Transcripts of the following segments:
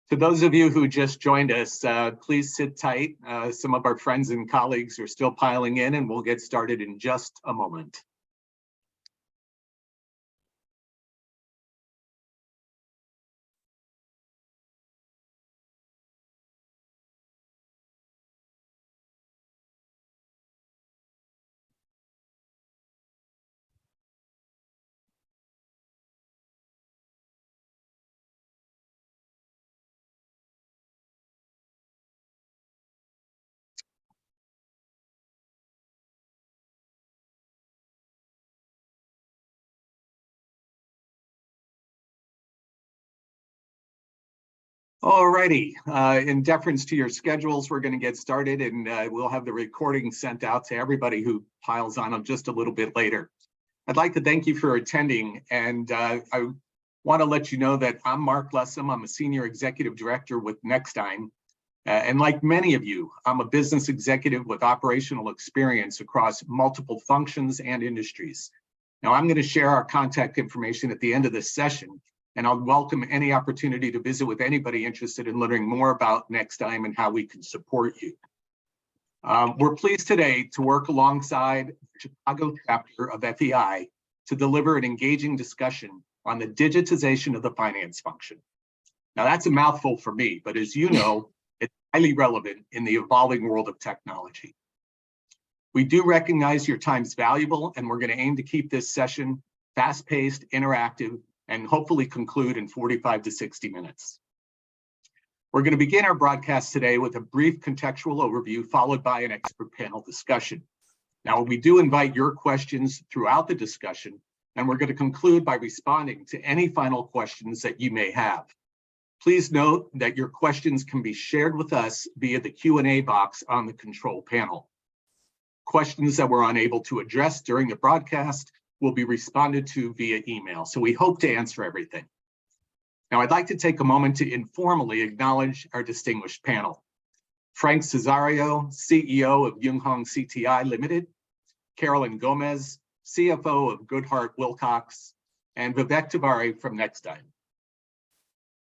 To those of you who just joined us, please sit tight. Some of our friends and colleagues are still piling in, and we'll get started in just a moment. Alrighty, in deference to your schedules, we're going to get started, and we'll have the recording sent out to everybody who piles on just a little bit later. I'd like to thank you for attending, and I want to let you know that I'm Mark Lessem. I'm a Senior Executive Director with Nextime, and like many of you, I'm a business executive with operational experience across multiple functions and industries. Now, I'm going to share our contact information at the end of this session, and I'll welcome any opportunity to visit with anybody interested in learning more about Nextime and how we can support you. We're pleased today to work alongside the Chicago chapter of FEI to deliver an engaging discussion on the digitization of the finance function. Now, that's a mouthful for me, but as you know, it's highly relevant in the evolving world of technology. We do recognize your time's valuable, and we're going to aim to keep this session fast-paced, interactive, and hopefully conclude in 45 to 60 minutes. We're going to begin our broadcast today with a brief contextual overview, followed by an expert panel discussion. Now, we do invite your questions throughout the discussion, and we're going to conclude by responding to any final questions that you may have. Please note that your questions can be shared with us via the Q&A box on the control panel. Questions that we're unable to address during the broadcast will be responded to via email, so we hope to answer everything. Now, I'd like to take a moment to informally acknowledge our distinguished panel. Frank Cesario, CEO of Yunghong CTI Limited, Carolyn Gomez, CFO of Goodhart Wilcox, and Vivek Tiwari from Nextime.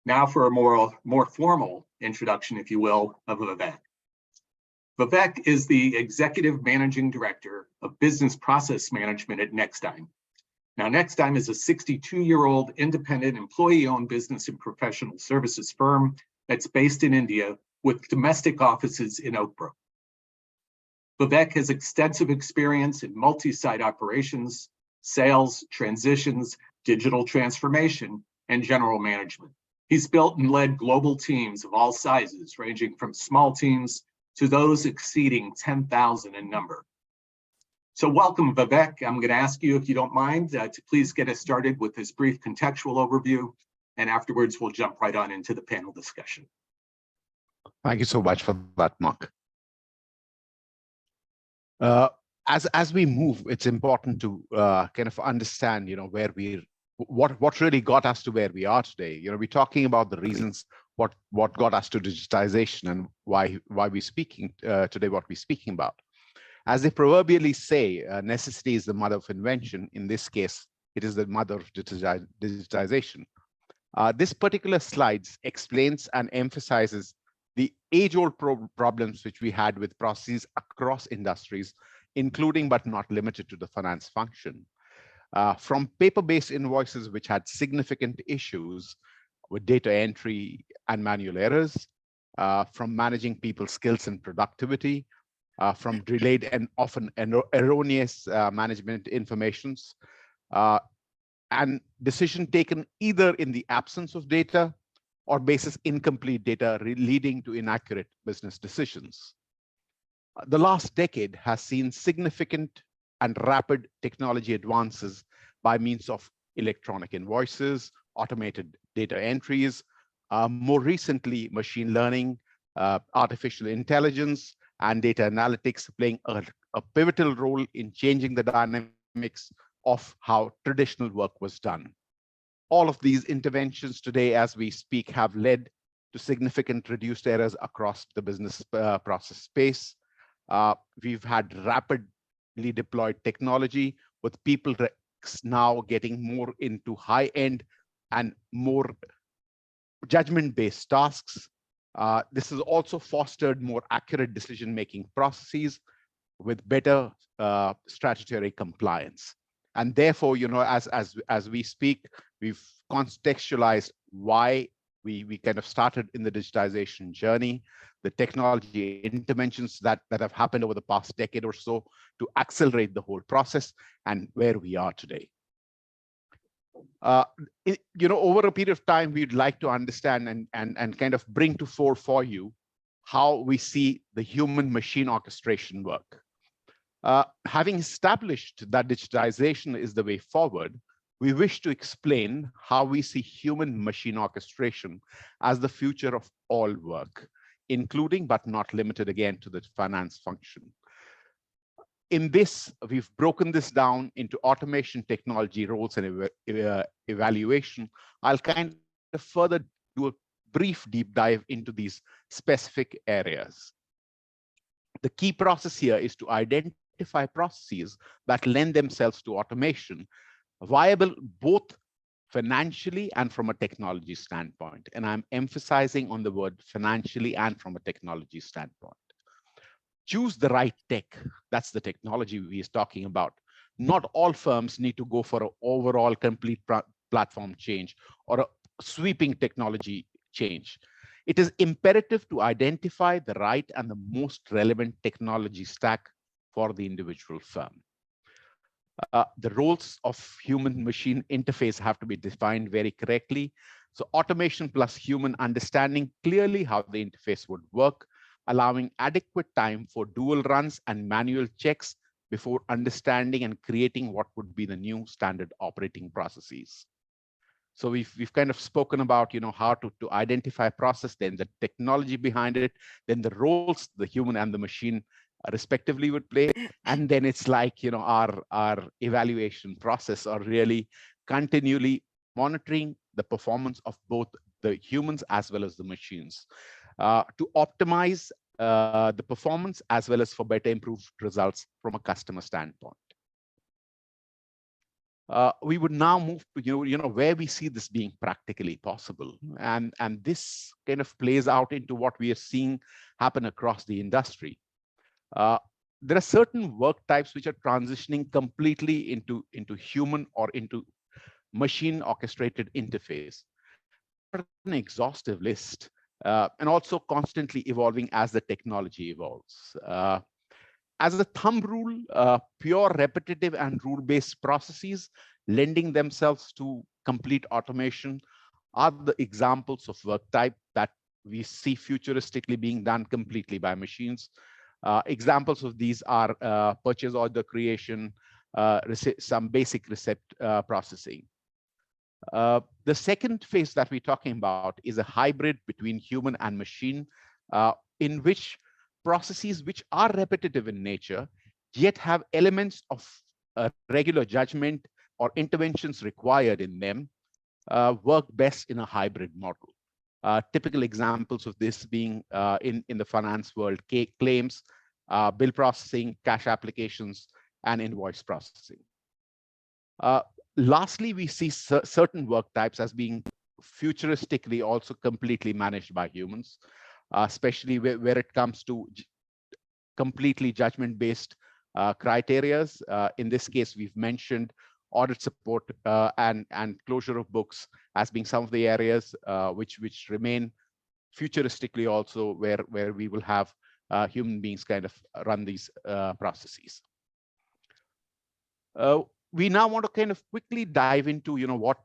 Now for a more formal introduction, if you will, of Vivek. Vivek is the Executive Managing Director of Business Process Management at Nextime. Now, Nextime is a 62-year-old independent employee-owned business and professional services firm that's based in India with domestic offices in Oak Brook. Vivek has extensive experience in multi-site operations, sales, transitions, digital transformation, and general management. He's built and led global teams of all sizes, ranging from small teams to those exceeding 10,000 in number. So welcome, Vivek. I'm going to ask you, if you don't mind, to please get us started with this brief contextual overview, and afterwards we'll jump right on into the panel discussion. Thank you so much for that, Mark. As we move, it's important to kind of understand, where what really got us to where we are today. We're talking about the reasons what got us to digitization and why we're speaking today, what we're speaking about. As they proverbially say, necessity is the mother of invention. In this case, it is the mother of digitization. This particular slide explains and emphasizes the age-old problems which we had with processes across industries, including but not limited to the finance function. From paper-based invoices, which had significant issues with data entry and manual errors, from managing people's skills and productivity, from delayed and often erroneous management informations, and decision taken either in the absence of data or basis incomplete data leading to inaccurate business decisions. The last decade has seen significant and rapid technology advances by means of electronic invoices, automated data entries, more recently, machine learning, artificial intelligence, and data analytics playing a pivotal role in changing the dynamics of how traditional work was done. All of these interventions today, as we speak, have led to significant reduced errors across the business process space. We've had rapidly deployed technology with people now getting more into high-end and more judgment-based tasks. This has also fostered more accurate decision-making processes with better statutory compliance. And therefore, as we speak, we've contextualized why we kind of started in the digitization journey, the technology interventions that have happened over the past decade or so to accelerate the whole process, and where we are today. Over a period of time, we'd like to understand and kind of bring to fore for you how we see the human-machine orchestration work. Having established that digitization is the way forward, we wish to explain how we see human-machine orchestration as the future of all work, including but not limited again to the finance function. In this, we've broken this down into automation, technology, roles, and evaluation. I'll kind of further do a brief deep dive into these specific areas. The key process here is to identify processes that lend themselves to automation, viable both financially and from a technology standpoint. And I'm emphasizing on the word financially and from a technology standpoint. Choose the right tech. That's the technology we are talking about. Not all firms need to go for an overall complete platform change or a sweeping technology change. It is imperative to identify the right and the most relevant technology stack for the individual firm. The roles of human-machine interface have to be defined very correctly. So automation plus human understanding clearly how the interface would work, allowing adequate time for dual runs and manual checks before understanding and creating what would be the new standard operating processes. So we've kind of spoken about how to identify process, then the technology behind it, then the roles the human and the machine respectively would play, and then it's like our evaluation process, or really continually monitoring the performance of both the humans as well as the machines to optimize the performance as well as for better improved results from a customer standpoint. We would now move to where we see this being practically possible, and this kind of plays out into what we are seeing happen across the industry. There are certain work types which are transitioning completely into human or into machine orchestrated interface. An exhaustive list, and also constantly evolving as the technology evolves. As a thumb rule, pure repetitive and rule-based processes lending themselves to complete automation are the examples of work type that we see futuristically being done completely by machines. Examples of these are purchase order creation, some basic receipt processing. The second phase that we're talking about is a hybrid between human and machine, in which processes which are repetitive in nature, yet have elements of regular judgment or interventions required in them, work best in a hybrid model. Typical examples of this being in the finance world, claims, bill processing, cash applications, and invoice processing. Lastly, we see certain work types as being futuristically also completely managed by humans, especially where it comes to completely judgment-based criterias. In this case, we've mentioned audit support and closure of books as being some of the areas which remain futuristically also where we will have human beings kind of run these processes. We now want to kind of quickly dive into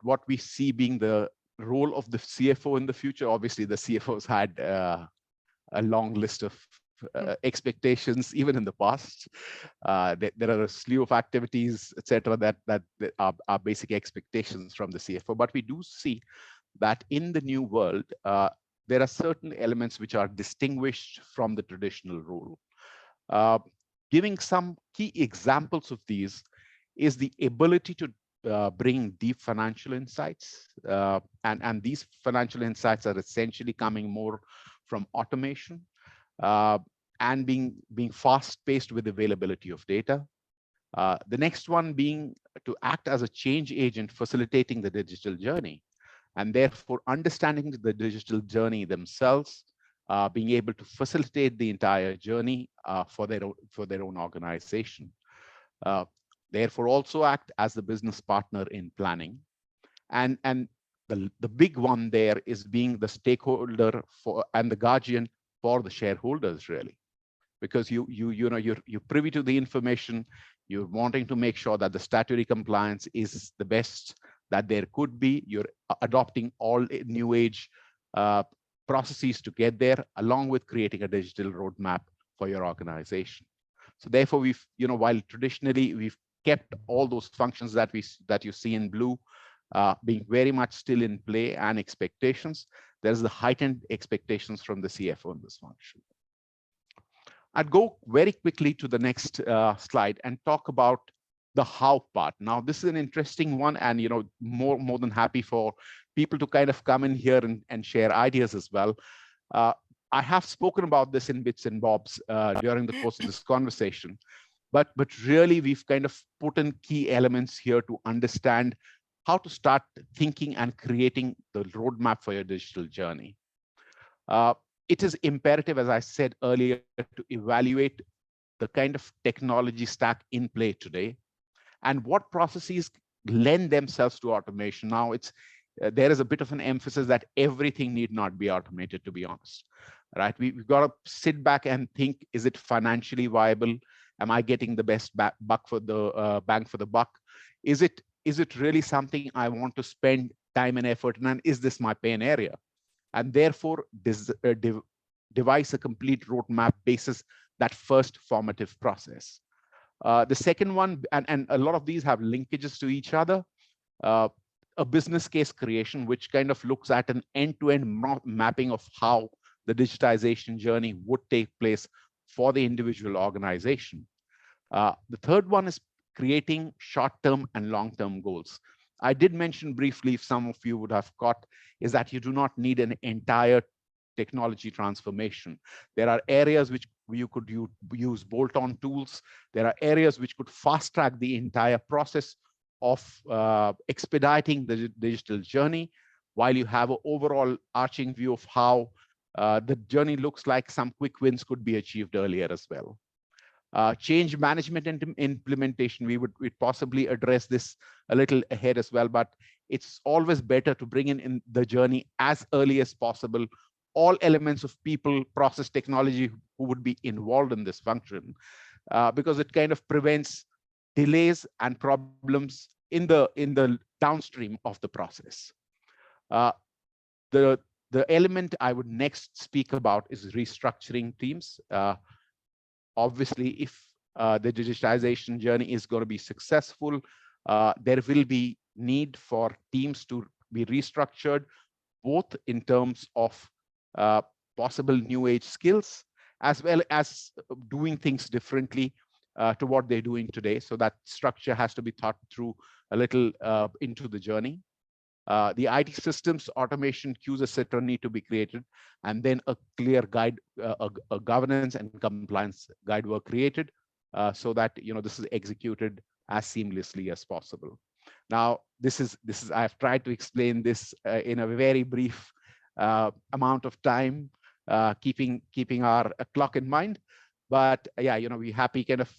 what we see being the role of the CFO in the future. Obviously, the CFOs had a long list of expectations even in the past. There are a slew of activities, etc., that are basic expectations from the CFO. But we do see that in the new world, there are certain elements which are distinguished from the traditional role. Giving some key examples of these is the ability to bring deep financial insights. And these financial insights are essentially coming more from automation and being fast-paced with availability of data. The next one being to act as a change agent facilitating the digital journey. And therefore, understanding the digital journey themselves, being able to facilitate the entire journey for their own organization. Uh, therefore, also act as the business partner in planning. And the big one there is being the stakeholder for and the guardian for the shareholders, really, because you're privy to the information. You're wanting to make sure that the statutory compliance is the best that there could be. You're adopting all new age processes to get there, along with creating a digital roadmap for your organization. So therefore, we've, while traditionally we've kept all those functions that you see in blue being very much still in play and expectations, there's the heightened expectations from the CFO in this function. I'd go very quickly to the next slide and talk about the how part. Now, this is an interesting one, and more than happy for people to kind of come in here and share ideas as well. I have spoken about this in bits and bobs during the course of this conversation, but really we've kind of put in key elements here to understand how to start thinking and creating the roadmap for your digital journey. It is imperative, as I said earlier, to evaluate the kind of technology stack in play today and what processes lend themselves to automation. Now, there is a bit of an emphasis that everything need not be automated, to be honest, right? We've got to sit back and think, is it financially viable? Am I getting the best bang for the buck? Is it really something I want to spend time and effort in, and is this my pain area? And therefore, devise a complete roadmap basis that first formative process. The second one, and a lot of these have linkages to each other, a business case creation, which kind of looks at an end-to-end mapping of how the digitization journey would take place for the individual organization. The third one is creating short-term and long-term goals. I did mention briefly, if some of you would have caught, is that you do not need an entire technology transformation. There are areas which you could use bolt-on tools. There are areas which could fast-track the entire process of expediting the digital journey, while you have an overall arching view of how the journey looks like. Some quick wins could be achieved earlier as well. Change management and implementation, we'd possibly address this a little ahead as well, but it's always better to bring in the journey as early as possible all elements of people, process, technology who would be involved in this function, because it kind of prevents delays and problems in the downstream of the process. The element I would next speak about is restructuring teams. Obviously, if the digitization journey is going to be successful, there will be need for teams to be restructured, both in terms of possible new age skills, as well as doing things differently to what they're doing today. So that structure has to be thought through a little into the journey. The IT systems, automation, queues, etc., need to be created, and then a clear guide, a governance and compliance guide were created, so that this is executed as seamlessly as possible. Now, this is I've tried to explain this in a very brief amount of time, keeping our clock in mind. But yeah, we're happy kind of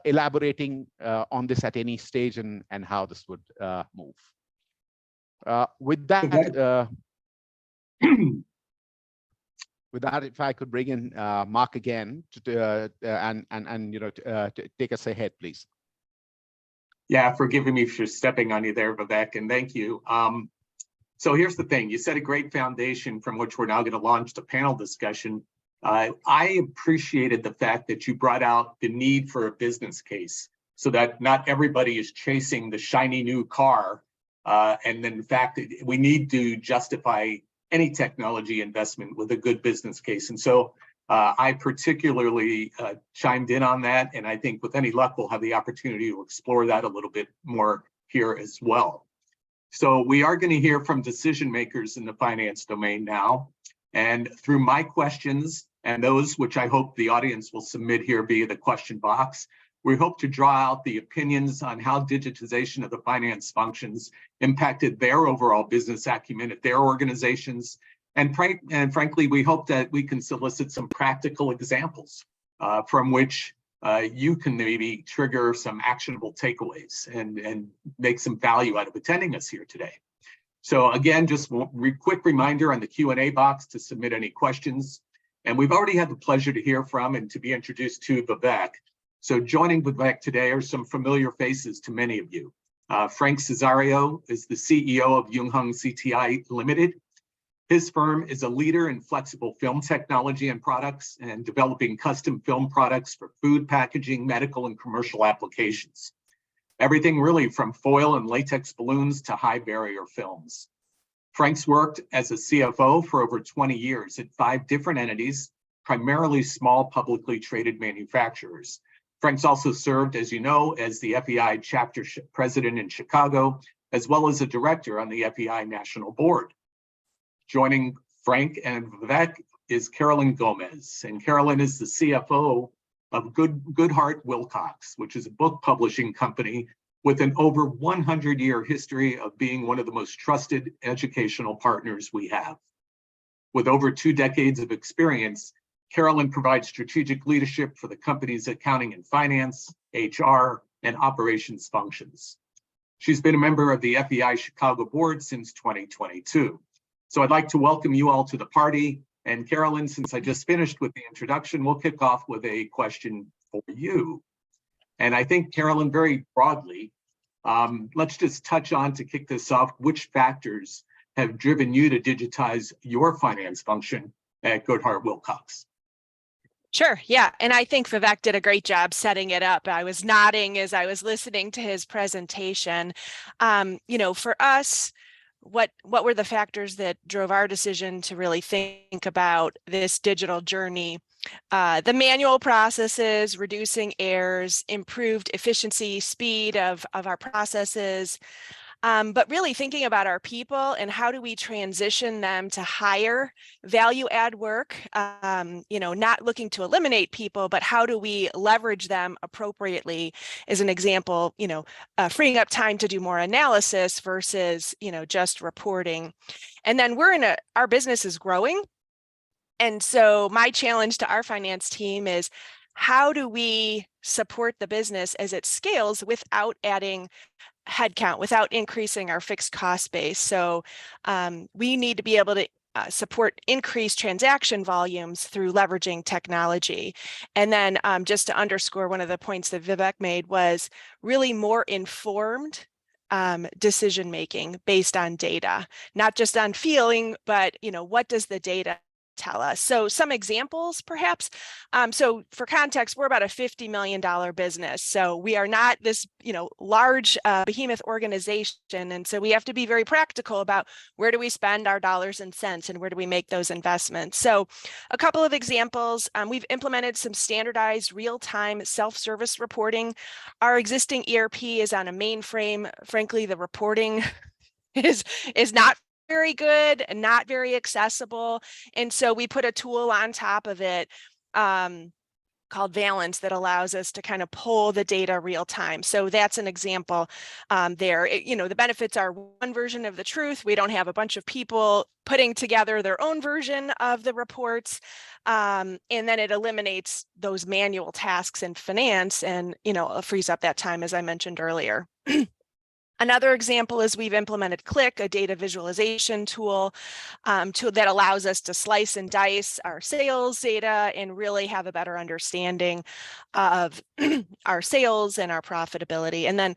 elaborating on this at any stage and how this would move. With that, if I could bring in Mark again to take us ahead, please. Yeah, forgive me for stepping on you there, Vivek, and thank you. So here's the thing: you set a great foundation from which we're now going to launch the panel discussion. I appreciated the fact that you brought out the need for a business case, so that not everybody is chasing the shiny new car. And then, in fact, we need to justify any technology investment with a good business case. And so I particularly chimed in on that. And I think with any luck, we'll have the opportunity to explore that a little bit more here as well. So we are going to hear from decision makers in the finance domain now. And through my questions and those which I hope the audience will submit here via the question box, We hope to draw out the opinions on how digitization of the finance functions impacted their overall business acumen at their organizations. And frankly, we hope that we can solicit some practical examples from which you can maybe trigger some actionable takeaways and make some value out of attending us here today. So again, just a quick reminder on the Q&A box to submit any questions. And we've already had the pleasure to hear from and to be introduced to Vivek. So joining Vivek today are some familiar faces to many of you. Frank Cesario is the CEO of Yunheng CTI Limited. His firm is a leader in flexible film technology and products and developing custom film products for food packaging, medical, and commercial applications. Everything really from foil and latex balloons to high barrier films. Frank's worked as a CFO for over 20 years at 5 different entities, primarily small publicly traded manufacturers. Frank's also served, as you know, as the FEI chapter president in Chicago, as well as a director on the FEI national board. Joining Frank and Vivek is Carolyn Gomez, and Carolyn is the CFO of Goodhart Wilcox, which is a book publishing company with an over 100-year history of being one of the most trusted educational partners we have. With over 2 decades of experience, Carolyn provides strategic leadership for the company's accounting and finance, HR, and operations functions. She's been a member of the FEI Chicago board since 2022. So I'd like to welcome you all to the party. And Carolyn, since I just finished with the introduction, we'll kick off with a question for you. And I think, Carolyn, very broadly, let's just touch on, to kick this off, which factors have driven you to digitize your finance function at Goodhart Wilcox? Sure. Yeah. And I think Vivek did a great job setting it up. I was nodding as I was listening to his presentation. For us, what were the factors that drove our decision to really think about this digital journey? The manual processes, reducing errors, improved efficiency, speed of our processes, but really thinking about our people and how do we transition them to higher value add work, not looking to eliminate people, but how do we leverage them appropriately? As an example, freeing up time to do more analysis versus, just reporting. And then our business is growing. And so my challenge to our finance team is, how do we support the business as it scales without adding headcount, without increasing our fixed cost base? So we need to be able to support increased transaction volumes through leveraging technology. And then just to underscore one of the points that Vivek made was really more informed decision making based on data, not just on feeling, but what does the data tell us? So some examples, perhaps. So for context, we're about a $50 million business. So we are not this, large behemoth organization. And so we have to be very practical about where do we spend our dollars and cents and where do we make those investments. So a couple of examples, we've implemented some standardized real-time self-service reporting. Our existing ERP is on a mainframe. Frankly, the reporting is not very good and not very accessible. And so we put a tool on top of it called Valence that allows us to kind of pull the data real time. So that's an example there. The benefits are one version of the truth. We don't have a bunch of people putting together their own version of the reports. And then it eliminates those manual tasks in finance and, frees up that time, as I mentioned earlier. Another example is we've implemented Click, a data visualization tool that allows us to slice and dice our sales data and really have a better understanding of our sales and our profitability. And then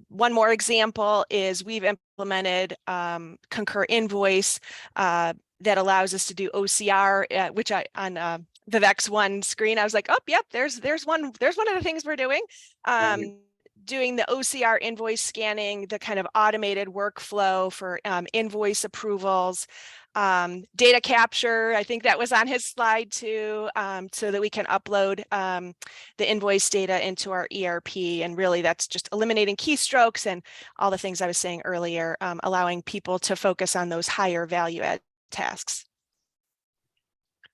one more example is we've implemented Concur Invoice that allows us to do OCR, which on Vivek's one screen, I was like, oh, yep, there's one of the things we're doing. Doing the OCR invoice scanning, the kind of automated workflow for invoice approvals, data capture, I think that was on his slide too, so that we can upload the invoice data into our ERP. And really that's just eliminating keystrokes and all the things I was saying earlier, allowing people to focus on those higher value add tasks.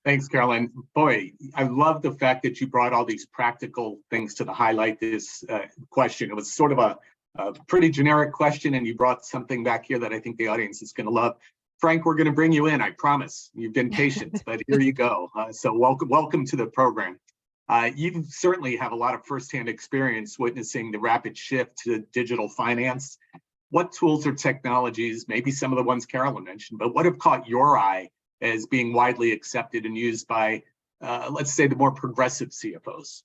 Thanks, Carolyn. Boy, I love the fact that you brought all these practical things to highlight this question. It was sort of a pretty generic question, and you brought something back here that I think the audience is going to love. Frank, we're going to bring you in, I promise. You've been patient, but here you go. So welcome to the program. You certainly have a lot of firsthand experience witnessing the rapid shift to digital finance. What tools or technologies, maybe some of the ones Carolyn mentioned, but what have caught your eye as being widely accepted and used by, let's say, the more progressive CFOs?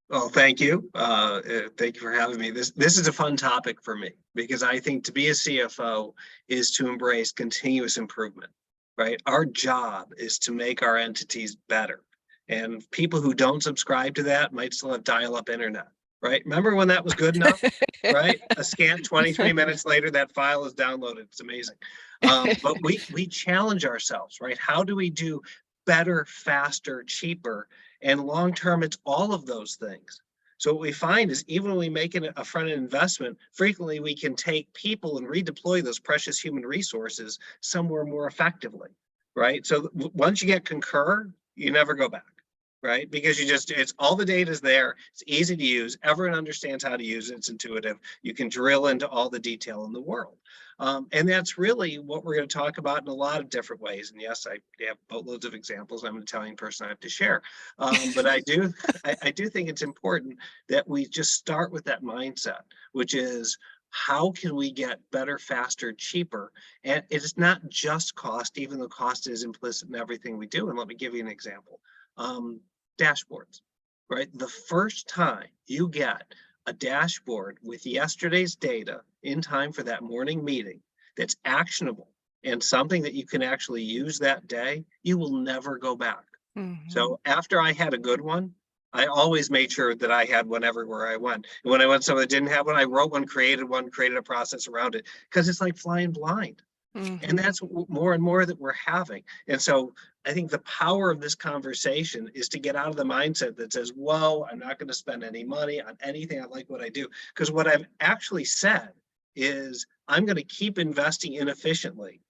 Well, thank you. Thank you for having me. This is a fun topic for me because I think to be a CFO is to embrace continuous improvement, right? Our job is to make our entities better. And people who don't subscribe to that might still have dial-up internet, right? Remember when that was good enough, right? A scant 23 minutes later, that file is downloaded. It's amazing. But we challenge ourselves, right? How do we do better, faster, cheaper? And long-term, it's all of those things. So what we find is even when we make a front-end investment, frequently we can take people and redeploy those precious human resources somewhere more effectively, right? So once you get Concur, you never go back, right? Because it's all the data is there. It's easy to use. Everyone understands how to use it. It's intuitive. You can drill into all the detail in the world. And that's really what we're going to talk about in a lot of different ways. And yes, I have boatloads of examples. I'm an Italian person, I have to share. But I do think it's important that we just start with that mindset, which is how can we get better, faster, cheaper? And it's not just cost, even though cost is implicit in everything we do. And let me give you an example. Dashboards, right? The first time you get a dashboard with yesterday's data in time for that morning meeting that's actionable and something that you can actually use that day, you will never go back. Mm-hmm. So after I had a good one, I always made sure that I had one everywhere I went. And when I went somewhere that didn't have one, I wrote one, created a process around it, because it's like flying blind. Mm-hmm. And that's more and more that we're having. And so I think the power of this conversation is to get out of the mindset that says, whoa, I'm not going to spend any money on anything. I like what I do. Because what I've actually said is I'm going to keep investing inefficiently.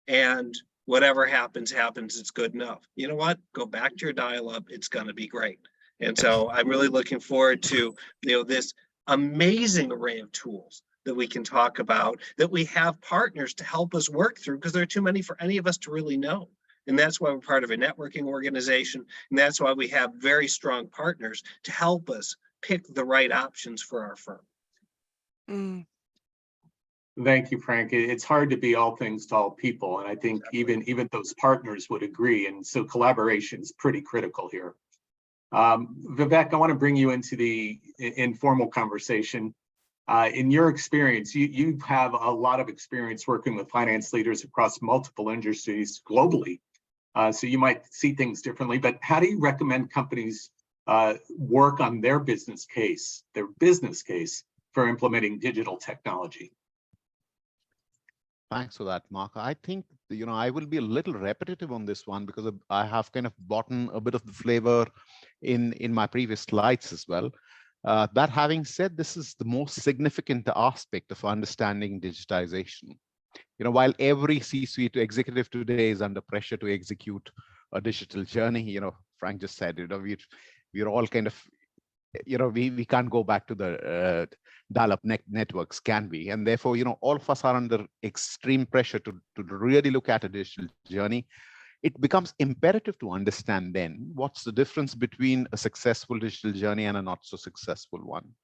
And whatever happens, it's good enough. You know what? Go back to your dial-up. It's going to be great. And so I'm really looking forward to, this amazing array of tools that we can talk about, that we have partners to help us work through, because there are too many for any of us to really know. And that's why we're part of a networking organization. And that's why we have very strong partners to help us pick the right options for our firm. Mm. Thank you, Frank. It's hard to be all things to all people. And I think even those partners would agree. And so collaboration is pretty critical here. Vivek, I want to bring you into the informal conversation. In your experience, you have a lot of experience working with finance leaders across multiple industries globally. So you might see things differently, but how do you recommend companies work on their business case for implementing digital technology? Thanks for that, Mark. I think, I will be a little repetitive on this one because I have kind of bought a bit of the flavor in my previous slides as well. That having said, this is the most significant aspect of understanding digitization. While every C-suite executive today is under pressure to execute a digital journey, Frank just said, we're all kind of, we can't go back to the dial-up networks, can we? And therefore, all of us are under extreme pressure to really look at a digital journey. It becomes imperative to understand then what's the difference between a successful digital journey and a not so successful one.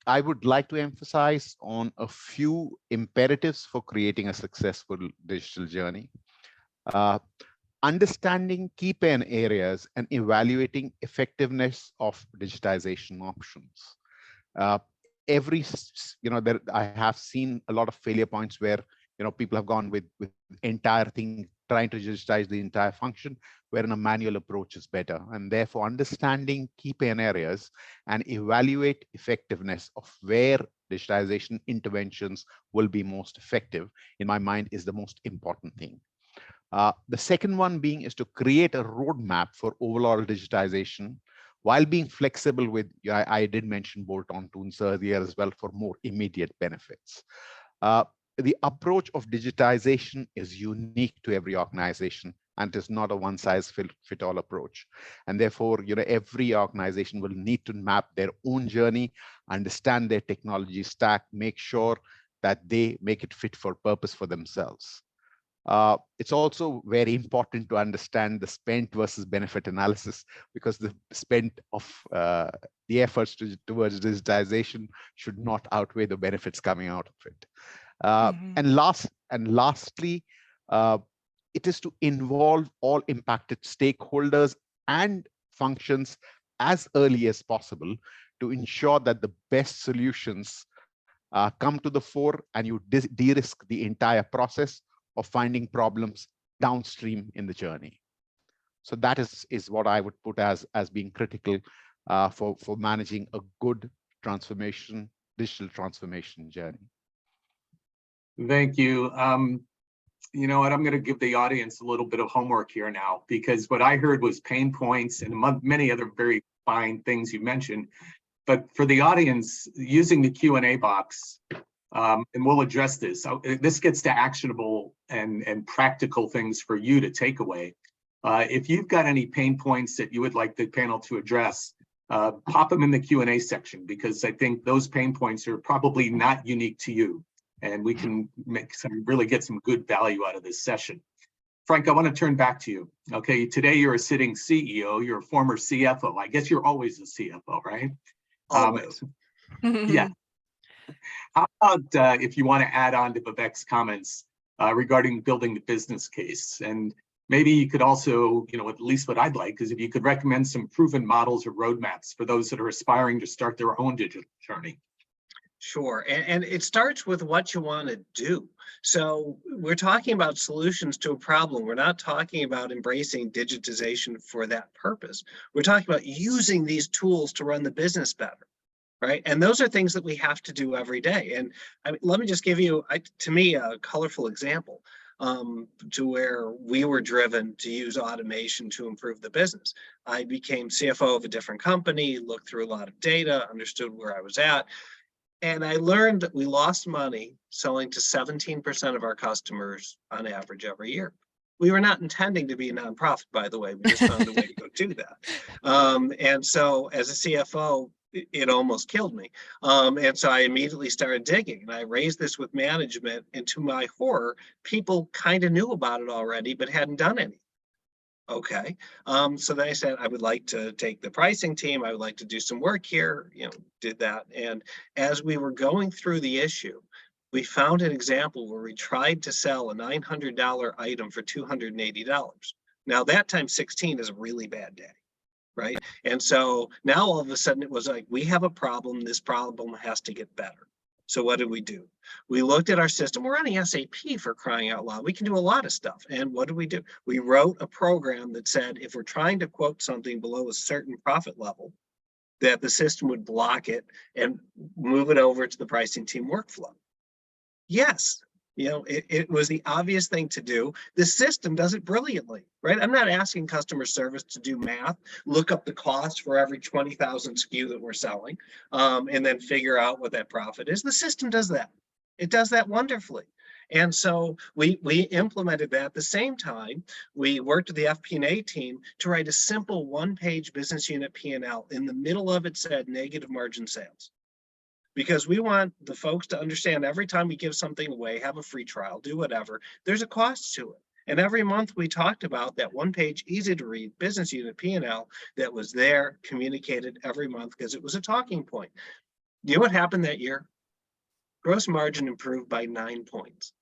I would like to emphasize on a few imperatives for creating a successful digital journey. Understanding key pain areas and evaluating effectiveness of digitization options. I have seen a lot of failure points where people have gone with entire thing, trying to digitize the entire function, wherein a manual approach is better. And therefore, understanding key pain areas and evaluate effectiveness of where digitization interventions will be most effective, in my mind, is the most important thing. The second one is to create a roadmap for overall digitization while being flexible with, I did mention bolt-on tools earlier as well for more immediate benefits. The approach of digitization is unique to every organization. and it is not a one-size-fit-all approach. And therefore, every organization will need to map their own journey, understand their technology stack, make sure that they make it fit for purpose for themselves. It's also very important to understand the spent versus benefit analysis, because the spent of the efforts towards digitization should not outweigh the benefits coming out of it. And lastly, it is to involve all impacted stakeholders and functions as early as possible to ensure that the best solutions come to the fore, and you de-risk the entire process of finding problems downstream in the journey. So that is what I would put as being critical for managing a good digital transformation journey. Thank you. You know what, I'm going to give the audience a little bit of homework here now, because what I heard was pain points and many other very fine things you mentioned. But for the audience, using the Q&A box, and we'll address this. So this gets to actionable and practical things for you to take away. If you've got any pain points that you would like the panel to address, pop them in the Q&A section, because I think those pain points are probably not unique to you, and we can really get some good value out of this session. Frank, I want to turn back to you. Okay, today you're a sitting CEO, you're a former CFO. I guess you're always a CFO, right? Always. Yeah. How about if you want to add on to Vivek's comments regarding building the business case, and maybe you could also, at least what I'd like is if you could recommend some proven models or roadmaps for those that are aspiring to start their own digital journey. Sure, and it starts with what you want to do. So we're talking about solutions to a problem. We're not talking about embracing digitization for that purpose. We're talking about using these tools to run the business better, right? And those are things that we have to do every day. And let me just give you, to me, a colorful example to where we were driven to use automation to improve the business. I became CFO of a different company, looked through a lot of data, understood where I was at. And I learned that we lost money selling to 17% of our customers on average every year. We were not intending to be a nonprofit, by the way. We just found a way to go do that. And so as a CFO, it almost killed me. And so I immediately started digging, and I raised this with management. And to my horror, people kind of knew about it already, but hadn't done anything. Okay. So then I said, I would like to take the pricing team. I would like to do some work here, did that. And as we were going through the issue, we found an example where we tried to sell a $900 item for $280. Now that times 16 is a really bad day, right? And so now all of a sudden it was like, we have a problem. This problem has to get better. So what did we do? We looked at our system. We're running SAP, for crying out loud. We can do a lot of stuff. And what do? We wrote a program that said, if we're trying to quote something below a certain profit level, that the system would block it and move it over to the pricing team workflow. Yes. It was the obvious thing to do. The system does it brilliantly, right? I'm not asking customer service to do math, look up the cost for every 20,000 SKU that we're selling, and then figure out what that profit is. The system does that. It does that wonderfully. And so we implemented that. At the same time, we worked with the FP&A team to write a simple one-page business unit P&L. In the middle of it said negative margin sales. Because we want the folks to understand every time we give something away, have a free trial, do whatever, there's a cost to it. And every month we talked about that one page, easy to read business unit P&L that was there, communicated every month because it was a talking point. You know what happened that year? Gross margin improved by 9 points.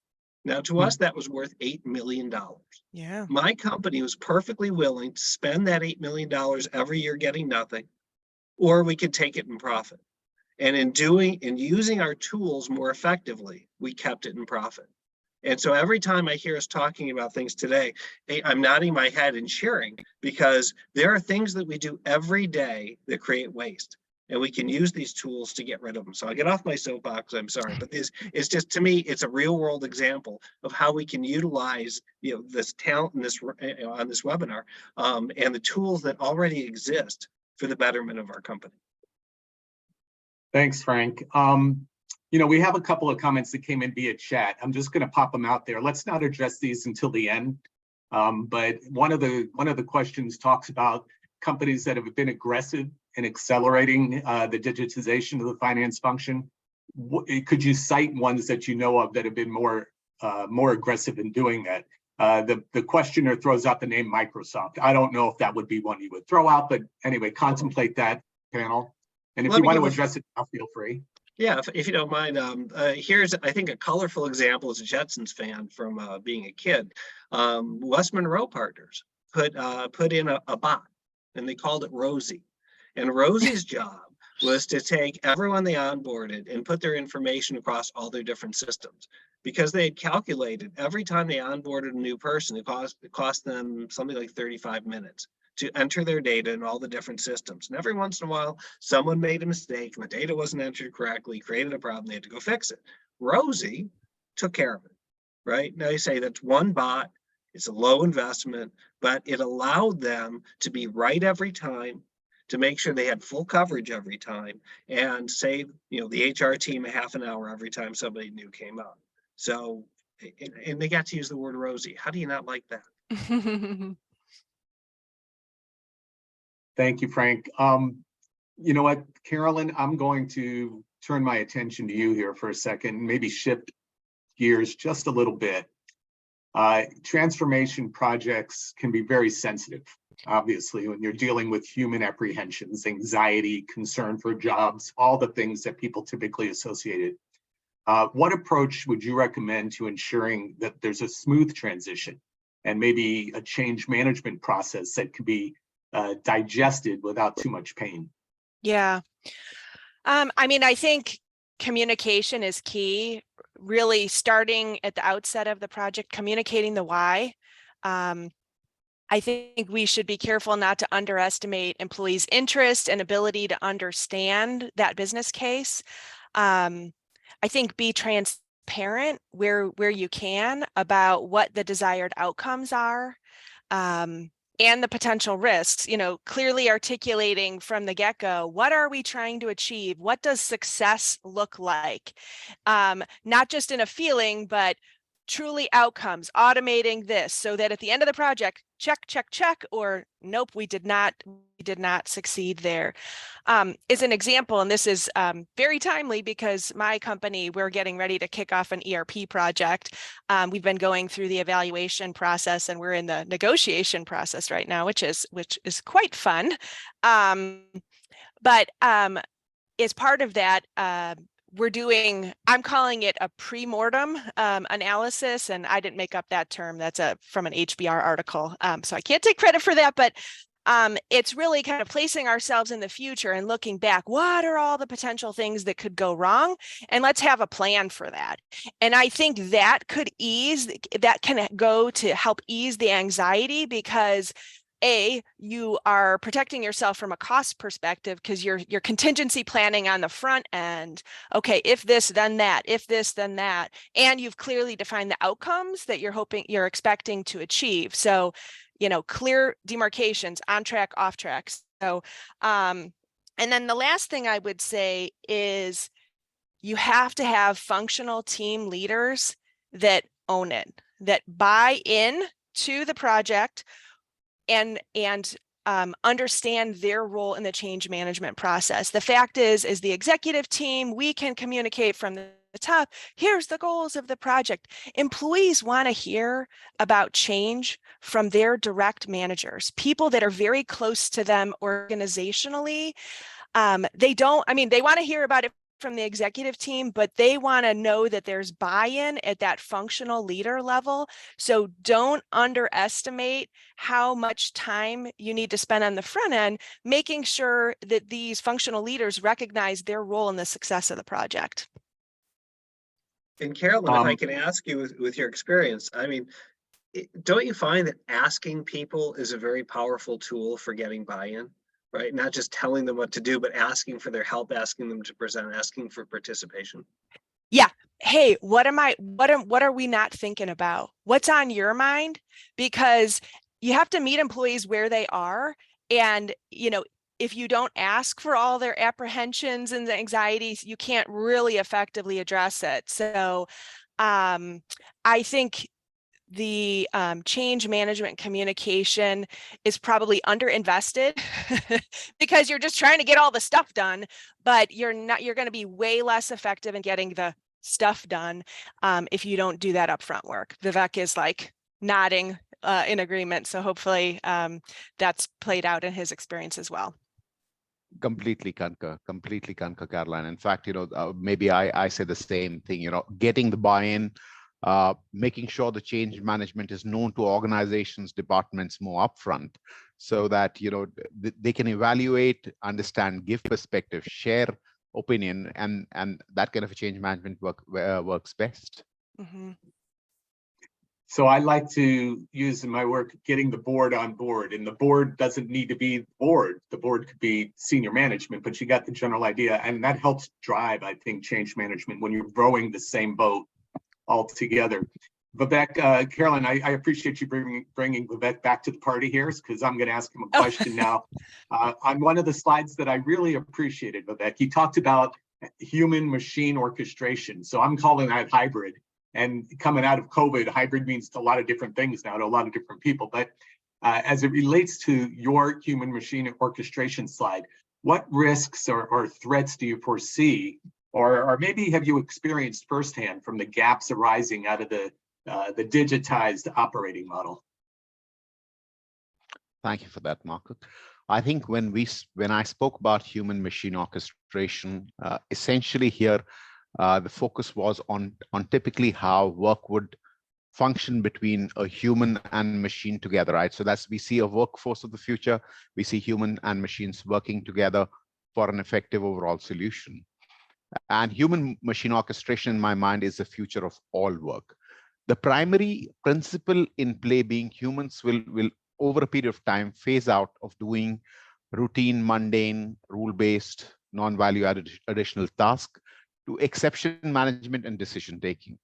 Now to us, that was worth $8 million. Yeah. My company was perfectly willing to spend that $8 million every year getting nothing, or we could take it in profit. And in using our tools more effectively, we kept it in profit. And so every time I hear us talking about things today, I'm nodding my head and cheering, because there are things that we do every day that create waste, and we can use these tools to get rid of them. So I get off my soapbox, I'm sorry, but it's just, to me, it's a real world example of how we can utilize this talent in this on this webinar and the tools that already exist for the betterment of our company. Thanks, Frank. We have a couple of comments that came in via chat. I'm just going to pop them out there. Let's not address these until the end. But one of the questions talks about companies that have been aggressive in accelerating the digitization of the finance function. Could you cite ones that you know of that have been more aggressive in doing that? The questioner throws out the name Microsoft. I don't know if that would be one you would throw out, but anyway, contemplate that, panel. And if you want to address it, I'll feel free. Yeah, if you don't mind, here's, I think, a colorful example as a Jetsons fan from being a kid. West Monroe Partners put in a bot, and they called it Rosie. And Rosie's job was to take everyone they onboarded and put their information across all their different systems. Because they had calculated every time they onboarded a new person, it cost them something like 35 minutes to enter their data in all the different systems. And every once in a while, someone made a mistake and the data wasn't entered correctly, created a problem, they had to go fix it. Rosie took care of it, right? Now you say that's one bot, it's a low investment, but it allowed them to be right every time, to make sure they had full coverage every time, and save, the HR team a half an hour every time somebody new came up. So, and they got to use the word Rosie. How do you not like that? Thank you, Frank. You know what, Carolyn, I'm going to turn my attention to you here for a second, maybe shift gears just a little bit. Transformation projects can be very sensitive, obviously, when you're dealing with human apprehensions, anxiety, concern for jobs, all the things that people typically associate it. What approach would you recommend to ensuring that there's a smooth transition and maybe a change management process that could be digested without too much pain? Yeah. I think communication is key, really starting at the outset of the project, communicating the why. I think we should be careful not to underestimate employees' interest and ability to understand that business case. I think be transparent where you can about what the desired outcomes are. And the potential risks, clearly articulating from the get-go, what are we trying to achieve? What does success look like? Not just in a feeling, but truly outcomes, automating this so that at the end of the project, check, check, check, or nope, we did not succeed there. As an example, and this is very timely because my company, we're getting ready to kick off an ERP project. We've been going through the evaluation process and we're in the negotiation process right now, which is quite fun. But as part of that, I'm calling it a pre-mortem analysis, and I didn't make up that term. That's from an HBR article. So I can't take credit for that, but it's really kind of placing ourselves in the future and looking back. What are all the potential things that could go wrong? And let's have a plan for that. And I think that can go to help ease the anxiety because you are protecting yourself from a cost perspective because you're contingency planning on the front end. Okay, if this, then that, if this, then that. And you've clearly defined the outcomes that you're expecting to achieve. So, clear demarcations, on track, off track. So, and then the last thing I would say is you have to have functional team leaders that own it, that buy in to the project, and understand their role in the change management process. The fact is the executive team, we can communicate from the top, here's the goals of the project. Employees want to hear about change from their direct managers, people that are very close to them organizationally. They want to hear about it from the executive team, but they want to know that there's buy-in at that functional leader level. So don't underestimate how much time you need to spend on the front end, making sure that these functional leaders recognize their role in the success of the project. And Carolyn, if I can ask you with your experience, don't you find that asking people is a very powerful tool for getting buy-in? Right? Not just telling them what to do, but asking for their help, asking them to present, asking for participation. Yeah. Hey, what are we not thinking about? What's on your mind? Because you have to meet employees where they are. And, if you don't ask for all their apprehensions and the anxieties, you can't really effectively address it. So I think the change management communication is probably underinvested because you're just trying to get all the stuff done, but you're going to be way less effective in getting the stuff done if you don't do that upfront work. Vivek is like nodding in agreement. So hopefully that's played out in his experience as well. Completely concur, Caroline. In fact, maybe I say the same thing, getting the buy-in, making sure the change management is known to organizations, departments more upfront, so that, they can evaluate, understand, give perspective, share opinion, and that kind of a change management works best. Mm-hmm. So I like to use in my work getting the board on board, and the board doesn't need to be the board. The board could be senior management, but you got the general idea, and that helps drive, I think, change management when you're rowing the same boat all together. Vivek, Carolyn, I appreciate you bringing Vivek back to the party here, because I'm going to ask him a question now. On one of the slides that I really appreciated, Vivek, you talked about human-machine orchestration. So I'm calling that hybrid. And coming out of COVID, hybrid means a lot of different things now to a lot of different people. But as it relates to your human machine orchestration slide, what risks or threats do you foresee? Or maybe have you experienced firsthand from the gaps arising out of the digitized operating model? Thank you for that, Marco. I think when I spoke about human machine orchestration, essentially here, the focus was on typically how work would function between a human and machine together, right? So we see a workforce of the future. We see human and machines working together for an effective overall solution. And human machine orchestration, in my mind, is the future of all work. The primary principle in play being humans will over a period of time phase out of doing routine, mundane, rule-based, non-value added additional tasks to exception management and decision taking.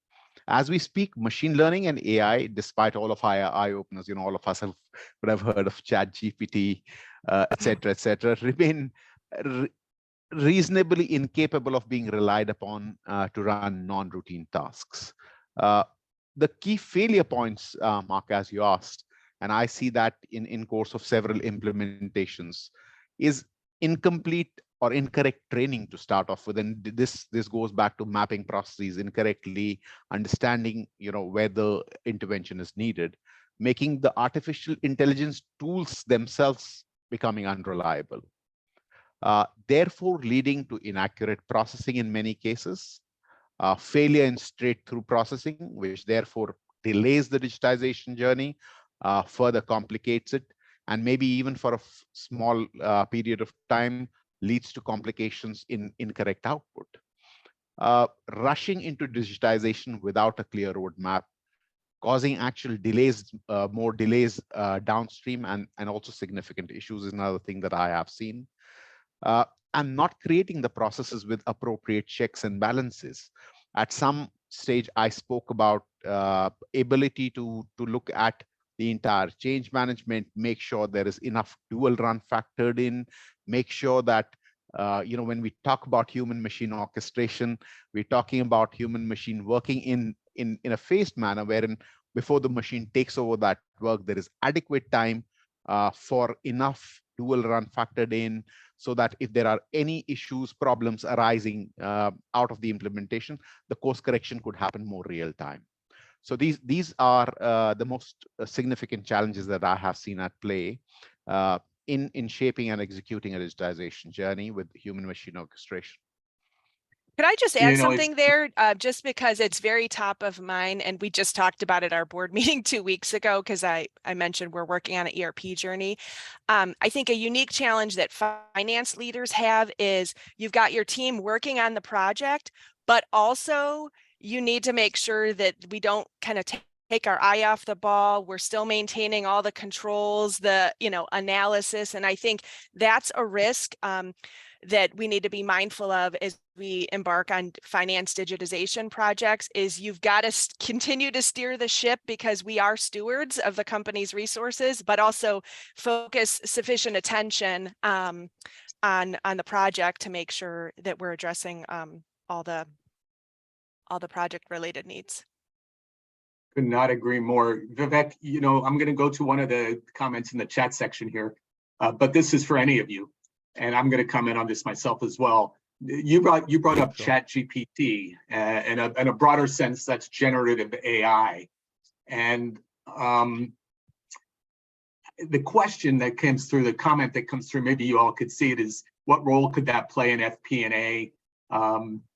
As we speak, machine learning and AI, despite all of our eye openers, all of us would have heard of ChatGPT, et cetera, remain reasonably incapable of being relied upon to run non-routine tasks. The key failure points, Mark, as you asked, and I see that in course of several implementations, is incomplete or incorrect training to start off with. And this goes back to mapping processes incorrectly, understanding where the intervention is needed, making the artificial intelligence tools themselves becoming unreliable. Therefore leading to inaccurate processing in many cases, failure in straight-through processing, which therefore delays the digitization journey, further complicates it, and maybe even for a small period of time leads to complications in incorrect output. Rushing into digitization without a clear roadmap, causing actual delays, more delays downstream, and also significant issues is another thing that I have seen. And not creating the processes with appropriate checks and balances. At some stage, I spoke about ability to look at the entire change management, make sure there is enough dual run factored in, make sure that when we talk about human machine orchestration, we're talking about human machine working in a phased manner, wherein before the machine takes over that work, there is adequate time for enough dual run factored in, so that if there are any issues, problems arising out of the implementation, the course correction could happen more real time. So these are the most significant challenges that I have seen at play in shaping and executing a digitization journey with human machine orchestration. Could I just add something there, just because it's very top of mind, and we just talked about it at our board meeting 2 weeks ago, because I mentioned we're working on an ERP journey. I think a unique challenge that finance leaders have is you've got your team working on the project, but also you need to make sure that we don't kind of take our eye off the ball. We're still maintaining all the controls, the analysis, and I think that's a risk that we need to be mindful of as we embark on finance digitization projects. Is you've got to continue to steer the ship, because we are stewards of the company's resources, but also focus sufficient attention on the project to make sure that we're addressing all the project related needs. Could not agree more. Vivek, I'm going to go to one of the comments in the chat section here, but this is for any of you. And I'm going to comment on this myself as well. You brought up Chat GPT, and in a broader sense, that's generative AI. And the question that comes through, the comment that comes through, maybe you all could see it, is what role could that play in FP&A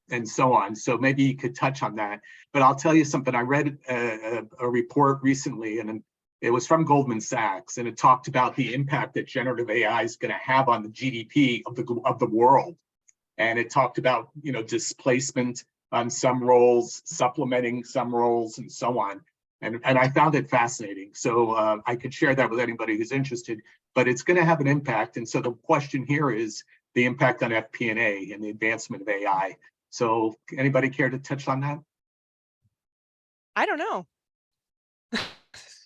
and so on. So maybe you could touch on that. But I'll tell you something. I read a report recently, and it was from Goldman Sachs, and it talked about the impact that generative AI is going to have on the GDP of the world. And it talked about displacement on some roles, supplementing some roles, and so on. And I found it fascinating. So I could share that with anybody who's interested, but it's going to have an impact. And so the question here is the impact on FP&A and the advancement of AI. So anybody care to touch on that? I don't know.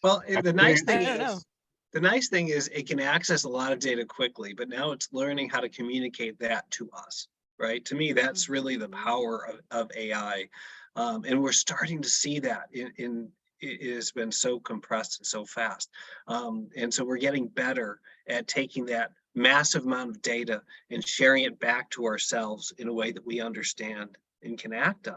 Well, the nice thing I don't know. is, the nice thing is it can access a lot of data quickly, but now it's learning how to communicate that to us, right? To me, that's really the power of AI. And we're starting to see that it has been so compressed and so fast. And so we're getting better at taking that massive amount of data and sharing it back to ourselves in a way that we understand and can act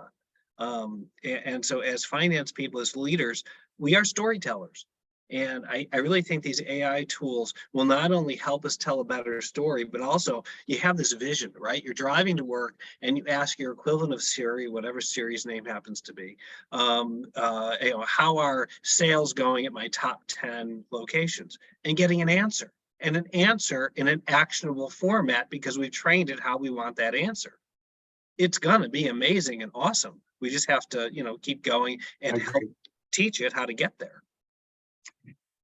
on. And so as finance people, as leaders, we are storytellers. And I really think these AI tools will not only help us tell a better story, but also you have this vision, right? You're driving to work and you ask your equivalent of Siri, whatever Siri's name happens to be, how are sales going at my top 10 locations, and getting an answer, and an answer in an actionable format because we've trained it how we want that answer. It's gonna be amazing and awesome. We just have to, keep going and help teach it how to get there.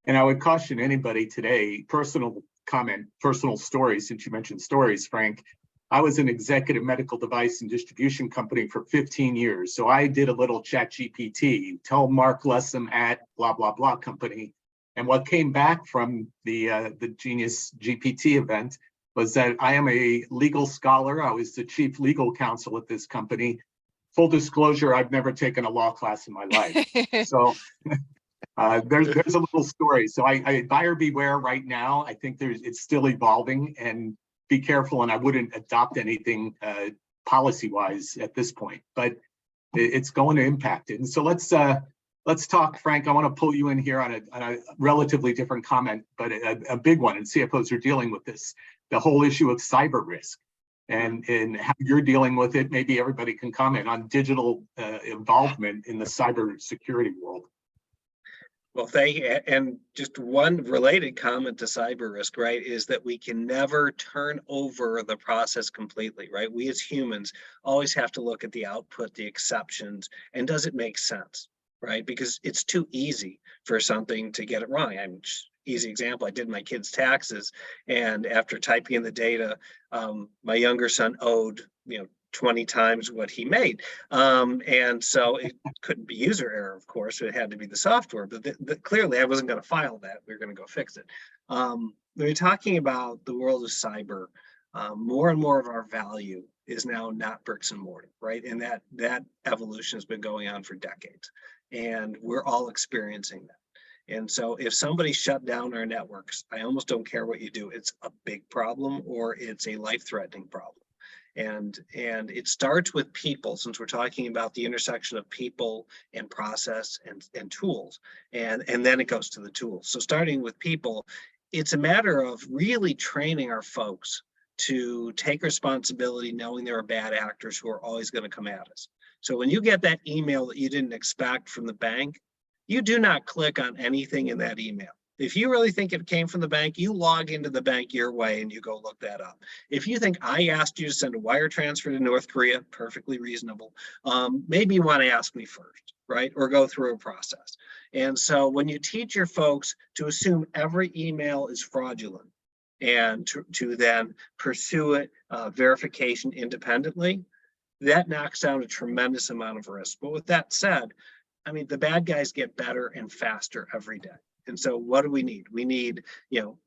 And I would caution anybody today, personal comment, personal stories, since you mentioned stories, Frank. I was an executive medical device and distribution company for 15 years. So I did a little Chat GPT, tell Mark Lessem at blah, blah, blah company. And what came back from the Genius GPT event was that I am a legal scholar. I was the chief legal counsel at this company. Full disclosure, I've never taken a law class in my life. So there's a little story. So I buyer beware right now. I think it's still evolving, and be careful. And I wouldn't adopt anything policy-wise at this point, but it's going to impact it. And so let's talk, Frank. I want to pull you in here on a relatively different comment, but a big one. And CFOs are dealing with this, the whole issue of cyber risk, and how you're dealing with it. Maybe everybody can comment on digital involvement in the cyber security world. Well, thank you. And just one related comment to cyber risk, right, is that we can never turn over the process completely, right? We as humans always have to look at the output, the exceptions, and does it make sense, right? Because it's too easy for something to get it wrong. Easy example, I did my kids' taxes, and after typing in the data, my younger son owed, 20 times what he made. And so it couldn't be user error, of course, it had to be the software, but clearly I wasn't going to file that. We were going to go fix it. When you're talking about the world of cyber, more and more of our value is now not bricks and mortar, right? And that evolution has been going on for decades, and we're all experiencing that. And so if somebody shut down our networks, I almost don't care what you do. It's a big problem, or it's a life-threatening problem. And it starts with people, since we're talking about the intersection of people and process and tools, and then it goes to the tools. So starting with people, it's a matter of really training our folks to take responsibility, knowing there are bad actors who are always going to come at us. So when you get that email that you didn't expect from the bank, you do not click on anything in that email. If you really think it came from the bank, you log into the bank your way and you go look that up. If you think I asked you to send a wire transfer to North Korea, perfectly reasonable. Maybe you want to ask me first, right? Or go through a process. And so when you teach your folks to assume every email is fraudulent and to then pursue it, verification independently, that knocks down a tremendous amount of risk. But with that said, I mean, the bad guys get better and faster every day. And so what do we need? We need,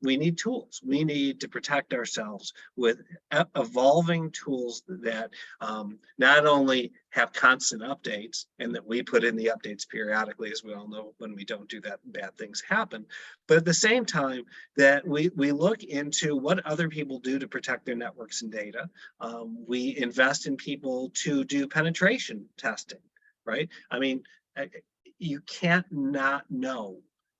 we need tools. We need to protect ourselves with evolving tools that not only have constant updates and that we put in the updates periodically, as we all know, when we don't do that, bad things happen. But at the same time that we look into what other people do to protect their networks and data. We invest in people to do penetration testing, right? I mean, you can't not know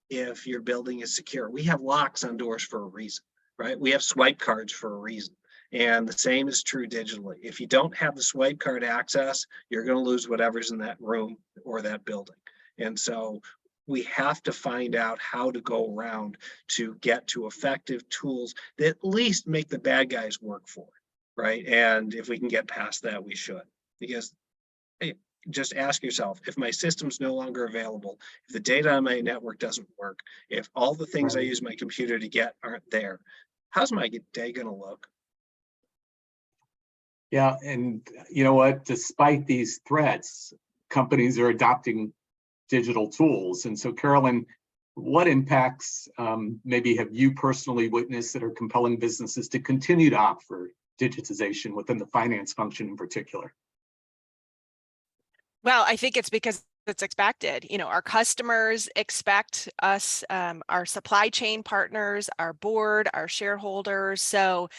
if your building is secure. We have locks on doors for a reason, right? We have swipe cards for a reason. And the same is true digitally. If you don't have the swipe card access, you're going to lose whatever's in that room or that building. And so we have to find out how to go around to get to effective tools that at least make the bad guys work for it, right? And if we can get past that, we should. Because, hey, just ask yourself, if my system's no longer available, if the data on my network doesn't work, if all the things I use my computer to get aren't there, how's my day going to look? Yeah, and you know what? Despite these threats, companies are adopting digital tools. And so, Carolyn, what impacts maybe have you personally witnessed that are compelling businesses to continue to opt for digitization within the finance function in particular? Well, I think it's because it's expected. Our customers expect us, our supply chain partners, our board, our shareholders. So,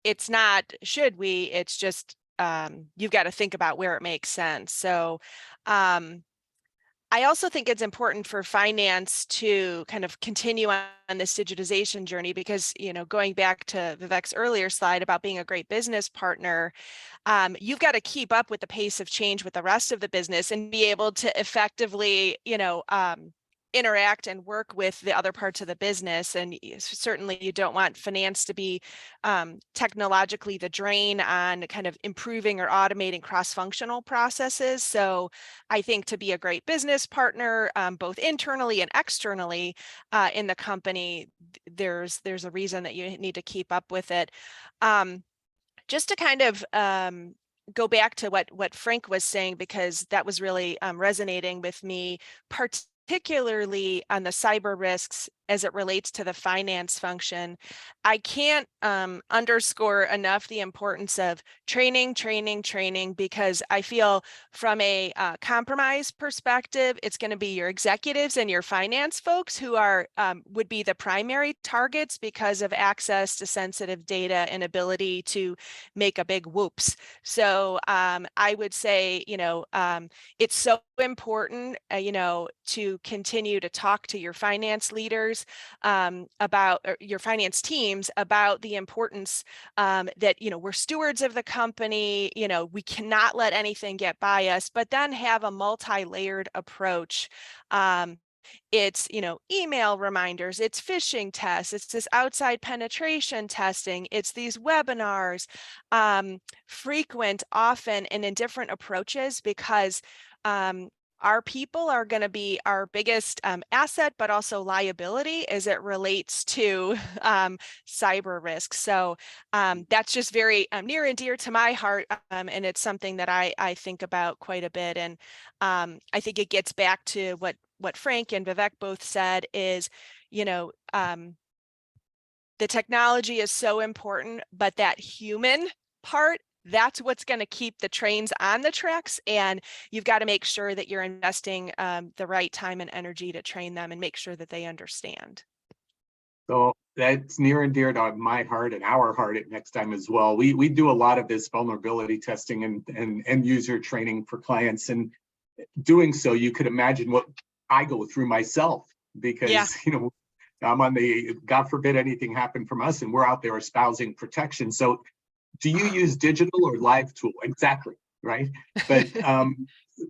it's not should we, it's just you've got to think about where it makes sense. So, I also think it's important for finance to kind of continue on this digitization journey because, going back to Vivek's earlier slide about being a great business partner, you've got to keep up with the pace of change with the rest of the business and be able to effectively, interact and work with the other parts of the business. And certainly you don't want finance to be technologically the drain on kind of improving or automating cross-functional processes. So I think to be a great business partner, both internally and externally in the company, there's a reason that you need to keep up with it. Just to kind of go back to what Frank was saying, because that was really resonating with me, particularly on the cyber risks as it relates to the finance function. I can't underscore enough the importance of training, because I feel from a compromise perspective, it's going to be your executives and your finance folks who are would be the primary targets because of access to sensitive data and ability to make a big whoops. So I would say, it's so important, to continue to talk to your finance leaders about your finance teams about the importance that, we're stewards of the company, we cannot let anything get by us, but then have a multi-layered approach. It's, email reminders, it's phishing tests, it's this outside penetration testing, it's these webinars, frequent, often, and in different approaches, because our people are going to be our biggest asset, but also liability as it relates to cyber risk. So that's just very near and dear to my heart, and it's something that I think about quite a bit. And I think it gets back to what Frank and Vivek both said is, the technology is so important, but that human part, that's what's going to keep the trains on the tracks. And you've got to make sure that you're investing the right time and energy to train them and make sure that they understand. So that's near and dear to my heart and our heart at Next Time as well. We do a lot of this vulnerability testing and end user training for clients. And doing so, you could imagine what I go through myself because, I'm on the, God forbid anything happened from us and we're out there espousing protection. So do you use digital or live tool? Exactly, right? But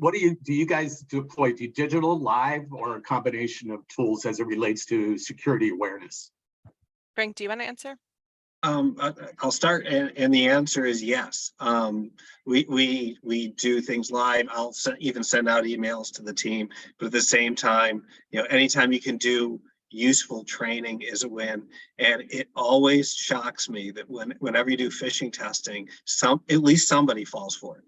what do you guys deploy? Do you digital, live, or a combination of tools as it relates to security awareness? Frank, do you want to answer? I'll start, and the answer is yes. We do things live. I'll even send out emails to the team, but at the same time, anytime you can do useful training is a win. And it always shocks me that whenever you do phishing testing, at least somebody falls for it,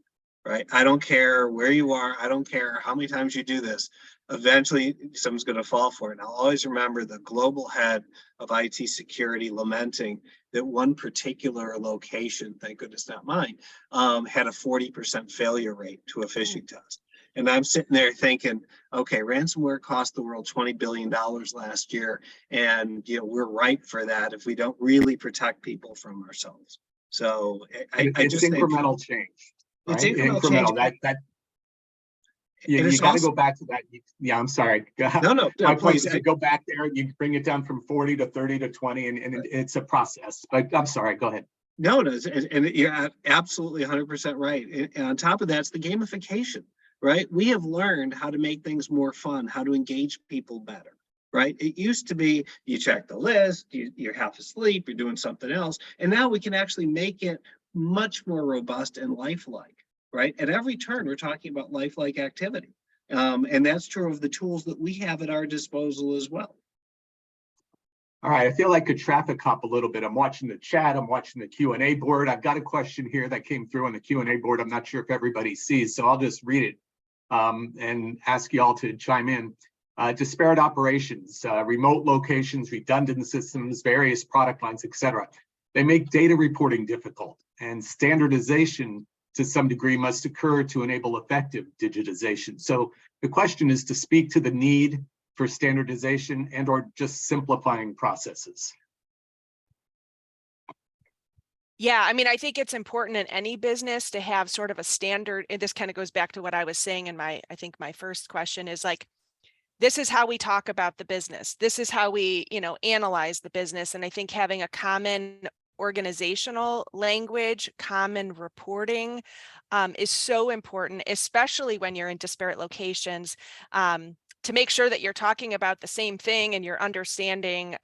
right? I don't care where you are. I don't care how many times you do this. Eventually, someone's going to fall for it. And I'll always remember the global head of IT security lamenting that one particular location, thank goodness not mine, had a 40% failure rate to a phishing test. And I'm sitting there thinking, okay, ransomware cost the world $20 billion last year. And we're ripe for that if we don't really protect people from ourselves. So I it's just incremental change, it's right? incremental change. You got to go back to that. Yeah, I'm sorry. No, My point please. is to go back there, you bring it down from 40 to 30 to 20, and it's a process. But I'm sorry, go ahead. No, and you're absolutely 100% right. And on top of that, it's the gamification, right? We have learned how to make things more fun, how to engage people better, right? It used to be you check the list, you're half asleep, you're doing something else. And now we can actually make it much more robust and lifelike, right? At every turn, we're talking about lifelike activity. And that's true of the tools that we have at our disposal as well. All right, I feel like a traffic cop a little bit. I'm watching the chat, I'm watching the Q&A board. I've got a question here that came through on the Q&A board. I'm not sure if everybody sees, so I'll just read it and ask you all to chime in. Disparate operations, remote locations, redundant systems, various product lines, etc. They make data reporting difficult, and standardization to some degree must occur to enable effective digitization. So the question is to speak to the need for standardization and or just simplifying processes. Yeah, I mean, I think it's important in any business to have sort of a standard. And this kind of goes back to what I was saying in I think my first question is like, this is how we talk about the business. This is how we, analyze the business. And I think having a common organizational language, common reporting is so important, especially when you're in disparate locations, to make sure that you're talking about the same thing and you're understanding,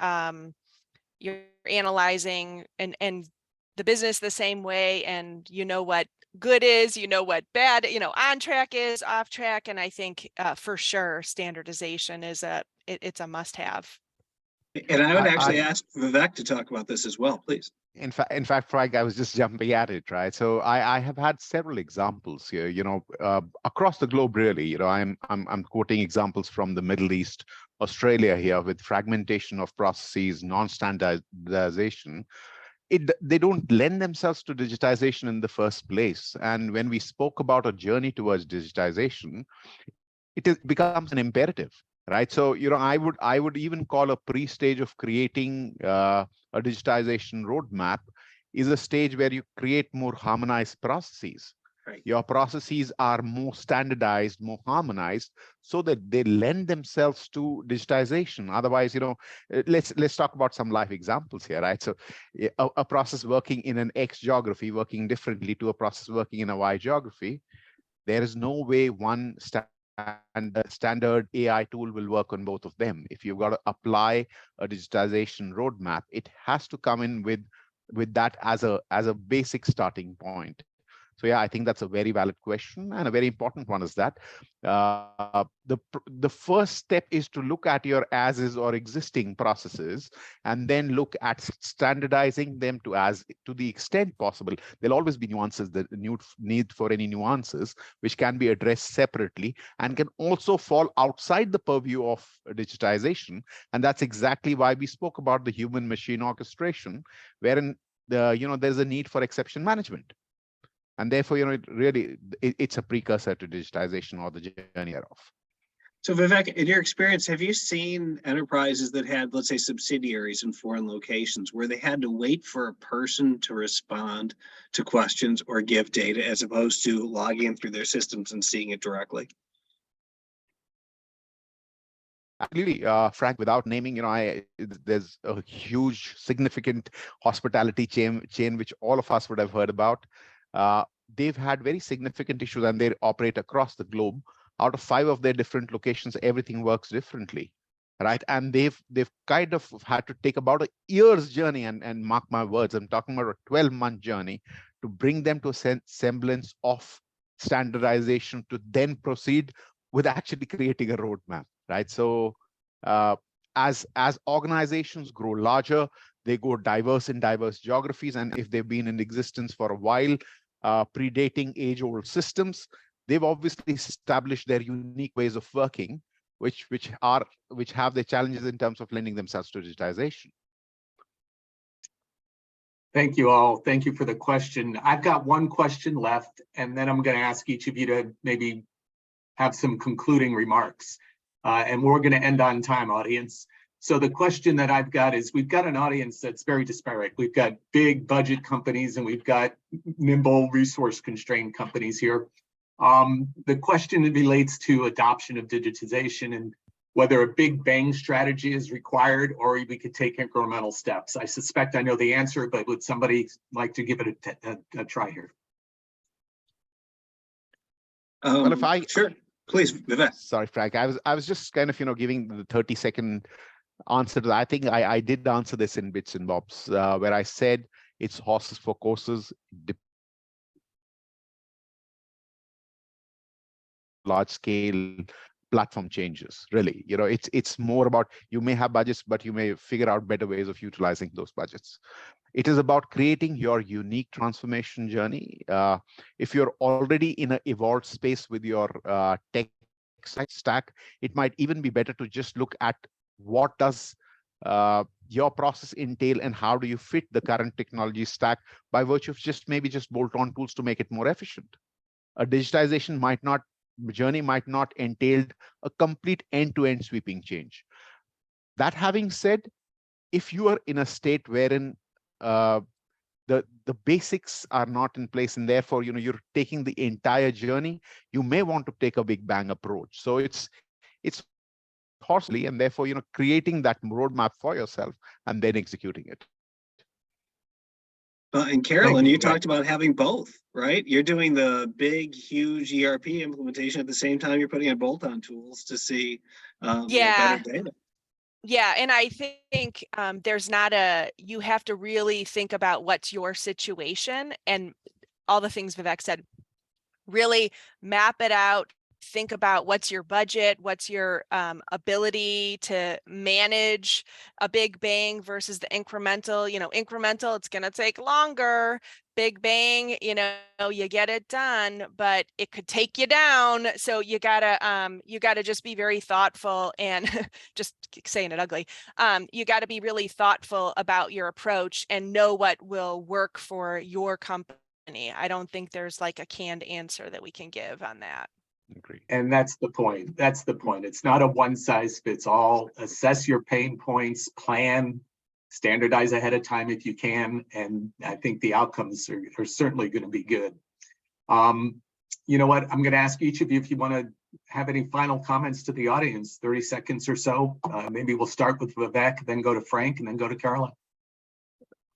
you're analyzing and the business the same way, and what good is, what bad, on track is, off track. And I think for sure standardization is it's a must have. And I would actually ask Vivek to talk about this as well, please. In fact, Frank, I was just jumping at it, right? So I have had several examples here, across the globe, really. I'm quoting examples from the Middle East, Australia here, with fragmentation of processes, non-standardization. They don't lend themselves to digitization in the first place. And when we spoke about a journey towards digitization, it becomes an imperative, right? So, I would even call a pre-stage of creating a digitization roadmap is a stage where you create more harmonized processes. Right. Your processes are more standardized, more harmonized, so that they lend themselves to digitization. Otherwise, let's talk about some live examples here, right? So a process working in an X geography, working differently to a process working in a Y geography, there is no way one standard AI tool will work on both of them. If you've got to apply a digitization roadmap, it has to come in with that as a basic starting point. So yeah, I think that's a very valid question, and a very important one is that the first step is to look at your as is or existing processes, and then look at standardizing them to the extent possible. There'll always be nuances, the need for any nuances, which can be addressed separately and can also fall outside the purview of digitization. And that's exactly why we spoke about the human-machine orchestration, wherein there's a need for exception management. And therefore, it's a precursor to digitization or the journey thereof. So Vivek, in your experience, have you seen enterprises that had, let's say, subsidiaries in foreign locations where they had to wait for a person to respond to questions or give data as opposed to logging in through their systems and seeing it directly? Absolutely, Frank, without naming, there's a huge, significant hospitality chain which all of us would have heard about. They've had very significant issues, and they operate across the globe. Out of 5 of their different locations, everything works differently, right? And they've kind of had to take about a year's journey, and mark my words, I'm talking about a 12-month journey to bring them to a semblance of standardization to then proceed with actually creating a roadmap, right? So as organizations grow larger, they go diverse in diverse geographies, and if they've been in existence for a while, predating age-old systems. They've obviously established their unique ways of working, which have their challenges in terms of lending themselves to digitization. Thank you all. Thank you for the question. I've got one question left, and then I'm going to ask each of you to maybe have some concluding remarks. And we're going to end on time, audience. So the question that I've got is, we've got an audience that's very disparate. We've got big budget companies and we've got nimble resource constrained companies here. The question relates to adoption of digitization and whether a big bang strategy is required or we could take incremental steps. I suspect I know the answer, but would somebody like to give it a try here? Well, if I sure, please, Vivek. Sorry, Frank. I was just kind of giving the 30-second answer to that. I think I did answer this in bits and bobs, where I said it's horses for courses. Large scale platform changes, really. It's more about, you may have budgets, but you may figure out better ways of utilizing those budgets. It is about creating your unique transformation journey. If you're already in an evolved space with your tech stack, it might even be better to just look at what does your process entail and how do you fit the current technology stack by virtue of just bolt on tools to make it more efficient. A digitization journey might not entail a complete end-to-end sweeping change. That having said, if you are in a state wherein the basics are not in place and therefore you're taking the entire journey, you may want to take a big bang approach. So it's horsely, and therefore creating that roadmap for yourself and then executing it. And Carolyn, you talked about having both, right? You're doing the big, huge ERP implementation at the same time you're putting in bolt-on tools to see better data. Yeah, and I think there's you have to really think about what's your situation, and all the things Vivek said, really map it out. Think about what's your budget, what's your ability to manage a big bang versus the incremental. Incremental, it's going to take longer. Big bang, you get it done, but it could take you down. So you gotta just be very thoughtful and just saying it ugly. You got to be really thoughtful about your approach and know what will work for your company. I don't think there's like a canned answer that we can give on that. Agree. And that's the point. That's the point. It's not a one size fits all. Assess your pain points, plan, standardize ahead of time if you can. And I think the outcomes are certainly going to be good. You know what? I'm going to ask each of you if you want to have any final comments to the audience, 30 seconds or so. Maybe we'll start with Vivek, then go to Frank, and then go to Carolyn.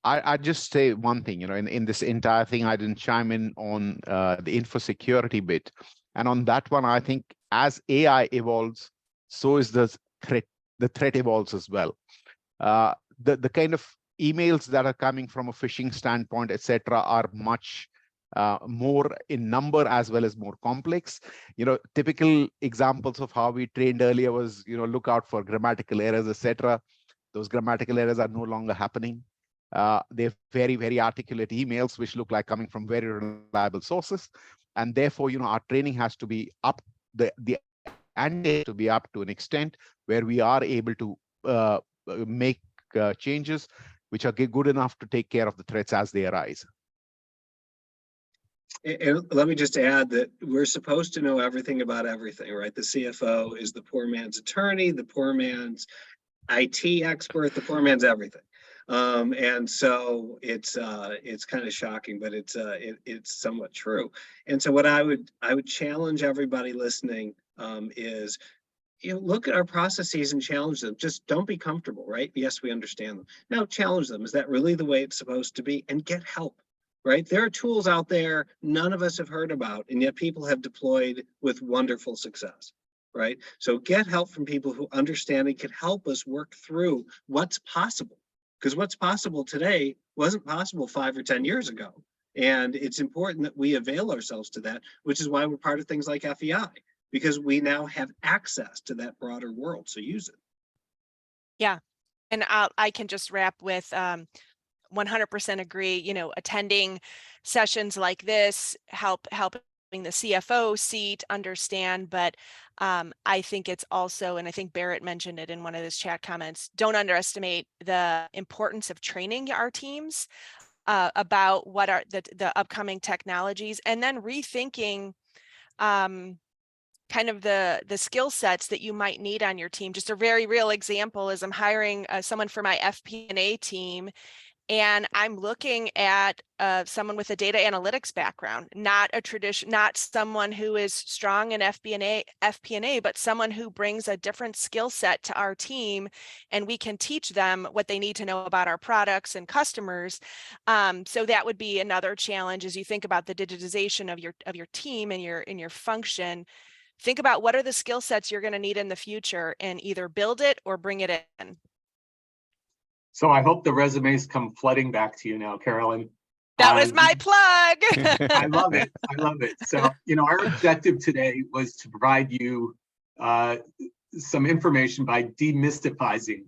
I just say one thing, in this entire thing, I didn't chime in on the info security bit. And on that one, I think as AI evolves, so is the threat evolves as well. The kind of emails that are coming from a phishing standpoint, etc., are much more in number as well as more complex. Typical examples of how we trained earlier was, look out for grammatical errors, etc. Those grammatical errors are no longer happening. They're very, very articulate emails, which look like coming from very reliable sources. And therefore, our training has to be up to be up to an extent where we are able to make changes which are good enough to take care of the threats as they arise. And let me just add that we're supposed to know everything about everything, right? The CFO is the poor man's attorney, the poor man's IT expert, the poor man's everything. And so it's kind of shocking, but it's somewhat true. And so what I would challenge everybody listening is, look at our processes and challenge them. Just don't be comfortable, right? Yes, we understand them. Now challenge them. Is that really the way it's supposed to be? And get help, right? There are tools out there none of us have heard about, and yet people have deployed with wonderful success, right? So get help from people who understand and can help us work through what's possible. Because what's possible today wasn't possible 5 or 10 years ago. And it's important that we avail ourselves to that, which is why we're part of things like FEI, because we now have access to that broader world. So use it. Yeah. And I can just wrap with 100% agree, attending sessions like this helping the CFO seat understand, but I think it's also, and I think Barrett mentioned it in one of his chat comments, don't underestimate the importance of training our teams about what are the upcoming technologies, and then rethinking kind of the skill sets that you might need on your team. Just a very real example is I'm hiring someone for my FP&A team, and I'm looking at someone with a data analytics background, not someone who is strong in FP&A, but someone who brings a different skill set to our team, and we can teach them what they need to know about our products and customers. So that would be another challenge as you think about the digitization of your team and your function. Think about what are the skill sets you're going to need in the future, and either build it or bring it in. So I hope the resumes come flooding back to you now, Carolyn. That was my plug. I love it. I love it. So, our objective today was to provide you some information by demystifying,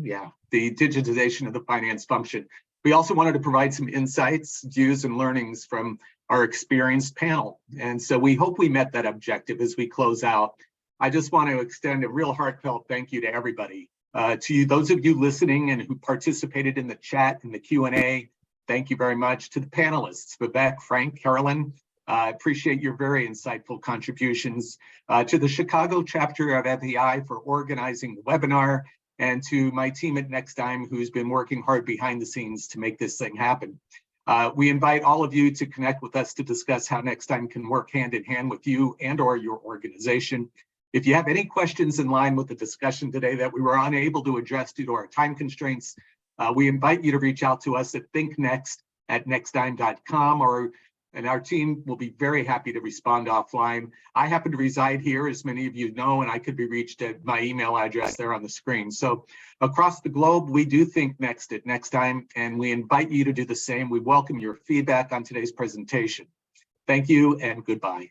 yeah, the digitization of the finance function. We also wanted to provide some insights, views, and learnings from our experienced panel. And so we hope we met that objective as we close out. I just want to extend a real heartfelt thank you to everybody. To you, those of you listening and who participated in the chat and the Q&A, thank you very much. To the panelists, Vivek, Frank, Carolyn, I appreciate your very insightful contributions. To the Chicago chapter of FEI for organizing the webinar, and to my team at NextTime, who's been working hard behind the scenes to make this thing happen. We invite all of you to connect with us to discuss how NextTime can work hand in hand with you and or your organization. If you have any questions in line with the discussion today that we were unable to address due to our time constraints, we invite you to reach out to us at thinknext@nextime.com, and our team will be very happy to respond offline. I happen to reside here, as many of you know, and I could be reached at my email address there on the screen. So across the globe, we do think next at NextTime, and we invite you to do the same. We welcome your feedback on today's presentation. Thank you and goodbye.